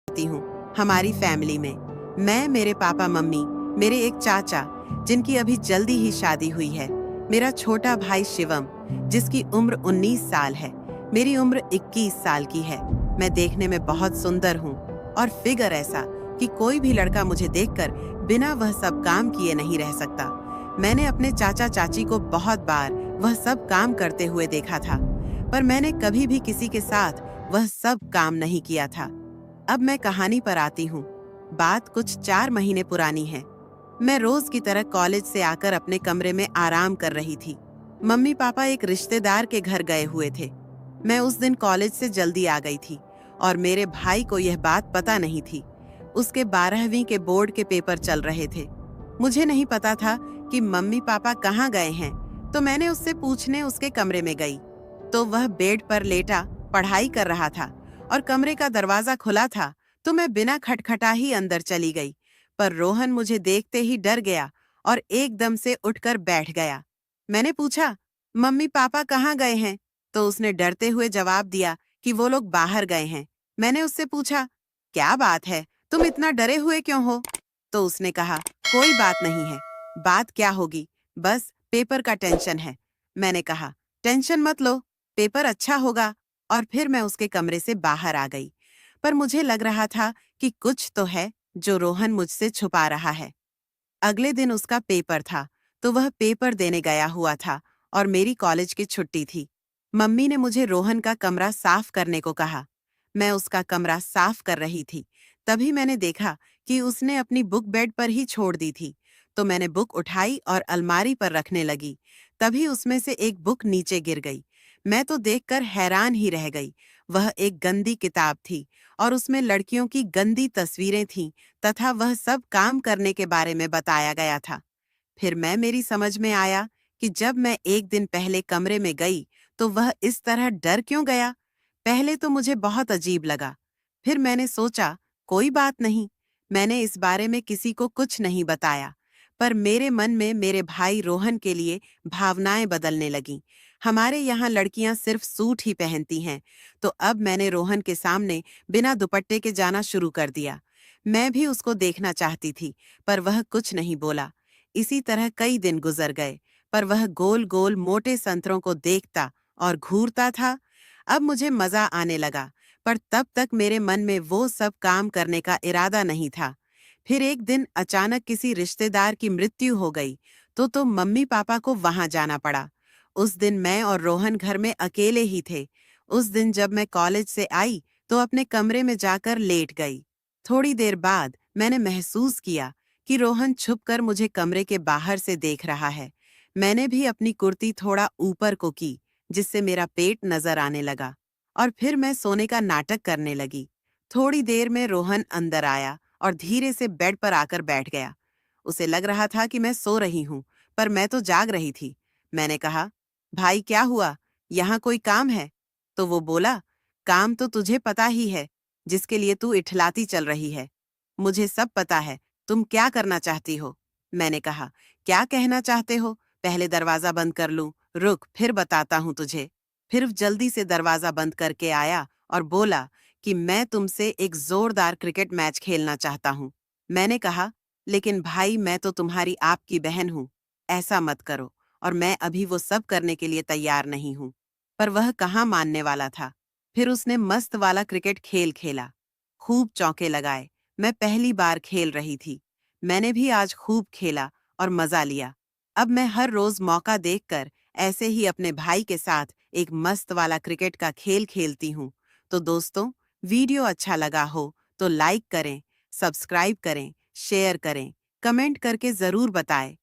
रहती हूँ हमारी फैमिली में। मैं, मेरे पापा मम्मी, मेरे एक चाचा जिनकी अभी जल्दी ही शादी हुई है, मेरा छोटा भाई शिवम जिसकी उम्र 19 साल है, मेरी उम्र 21 साल की है। मैं देखने में बहुत सुंदर हूँ और फिगर ऐसा कि कोई भी लड़का मुझे देखकर बिना वह सब काम किए नहीं रह सकता। मैंने अपने चाचा चाची को बहुत बार वह सब काम करते हुए देखा था, पर मैंने कभी भी किसी के साथ वह सब काम नहीं किया था। अब मैं कहानी पर आती हूँ। बात कुछ 4 महीने पुरानी है। मैं रोज की तरह कॉलेज से आकर अपने कमरे में आराम कर रही थी। मम्मी पापा एक रिश्तेदार के घर गए हुए थे। मैं उस दिन कॉलेज से जल्दी आ गई थी और मेरे भाई को यह बात पता नहीं थी। उसके 12वीं के बोर्ड के पेपर चल रहे थे। मुझे नहीं पता था कि मम्मी पापा कहाँ गए हैं, तो मैंने उससे पूछने उसके कमरे में गई तो वह बेड पर लेटा पढ़ाई कर रहा था और कमरे का दरवाजा खुला था, तो मैं बिना खटखटा ही अंदर चली गई। पर रोहन मुझे देखते ही डर गया और एकदम से उठकर बैठ गया। मैंने पूछा, मम्मी पापा कहाँ गए हैं? तो उसने डरते हुए जवाब दिया कि वो लोग बाहर गए हैं। मैंने उससे पूछा, क्या बात है, तुम इतना डरे हुए क्यों हो? तो उसने कहा, कोई बात नहीं है। बात क्या होगी, बस पेपर का टेंशन है। मैंने कहा, टेंशन मत लो, पेपर अच्छा होगा। और फिर मैं उसके कमरे से बाहर आ गई। पर मुझे लग रहा था कि कुछ तो है जो रोहन मुझसे छुपा रहा है। अगले दिन उसका पेपर था, तो वह पेपर देने गया हुआ था और मेरी कॉलेज की छुट्टी थी। मम्मी ने मुझे रोहन का कमरा साफ करने को कहा। मैं उसका कमरा साफ कर रही थी, तभी मैंने देखा कि उसने अपनी बुक बेड पर ही छोड़ दी थी। तो मैंने बुक उठाई और अलमारी पर रखने लगी। तभी उसमें से एक बुक नीचे गिर गई। मैं तो देखकर हैरान ही रह गई। वह एक गंदी किताब थी और उसमें लड़कियों की गंदी तस्वीरें थीं तथा वह सब काम करने के बारे में बताया गया था। फिर मेरी समझ में आया कि जब मैं एक दिन पहले कमरे में गई तो वह इस तरह डर क्यों गया। पहले तो मुझे बहुत अजीब लगा। फिर मैंने सोचा, कोई बात नहीं। मैंने इस बारे में किसी को कुछ नहीं बताया। पर मेरे मन में मेरे भाई रोहन के लिए भावनाएं बदलने लगीं। हमारे यहाँ लड़कियां सिर्फ सूट ही पहनती हैं, तो अब मैंने रोहन के सामने बिना दुपट्टे के जाना शुरू कर दिया। मैं भी उसको देखना चाहती थी, पर वह कुछ नहीं बोला। इसी तरह कई दिन गुजर गए, पर वह गोल गोल मोटे संतरों को देखता और घूरता था। अब मुझे मजा आने लगा, पर तब तक मेरे मन में वो सब काम करने का इरादा नहीं था। फिर एक दिन अचानक किसी रिश्तेदार की मृत्यु हो गई, तो मम्मी पापा को वहां जाना पड़ा। उस दिन मैं और रोहन घर में अकेले ही थे। उस दिन जब मैं कॉलेज से आई तो अपने कमरे में जाकर लेट गई। थोड़ी देर बाद मैंने महसूस किया कि रोहन छुपकर मुझे कमरे के बाहर से देख रहा है। मैंने भी अपनी कुर्ती थोड़ा ऊपर को की, जिससे मेरा पेट नजर आने लगा और फिर मैं सोने का नाटक करने लगी। थोड़ी देर में रोहन अंदर आया और धीरे से बेड पर आकर बैठ गया। उसे लग रहा था कि मैं सो रही हूँ, पर मैं तो जाग रही थी। मैंने कहा, भाई क्या हुआ, यहाँ कोई काम है? तो वो बोला, काम तो तुझे पता ही है, जिसके लिए तू इठलाती चल रही है। मुझे सब पता है, तुम क्या करना चाहती हो। मैंने कहा, क्या कहना चाहते हो? पहले दरवाजा बंद कर लूं? रुक, फिर बताता हूं तुझे। फिर जल्दी से दरवाजा बंद करके आया और बोला कि मैं तुमसे एक जोरदार क्रिकेट मैच खेलना चाहता हूं। मैंने कहा, लेकिन भाई मैं तो तुम्हारी आपकी बहन हूं, ऐसा मत करो, और मैं अभी वो सब करने के लिए तैयार नहीं हूं। पर वह कहाँ मानने वाला था। फिर उसने मस्त वाला क्रिकेट खेल खेला, खूब चौके लगाए। मैं पहली बार खेल रही थी। मैंने भी आज खूब खेला और मजा लिया। अब मैं हर रोज मौका देखकर ऐसे ही अपने भाई के साथ एक मस्त वाला क्रिकेट का खेल खेलती हूँ। तो दोस्तों, वीडियो अच्छा लगा हो तो लाइक करें, सब्सक्राइब करें, शेयर करें, कमेंट करके जरूर बताएं।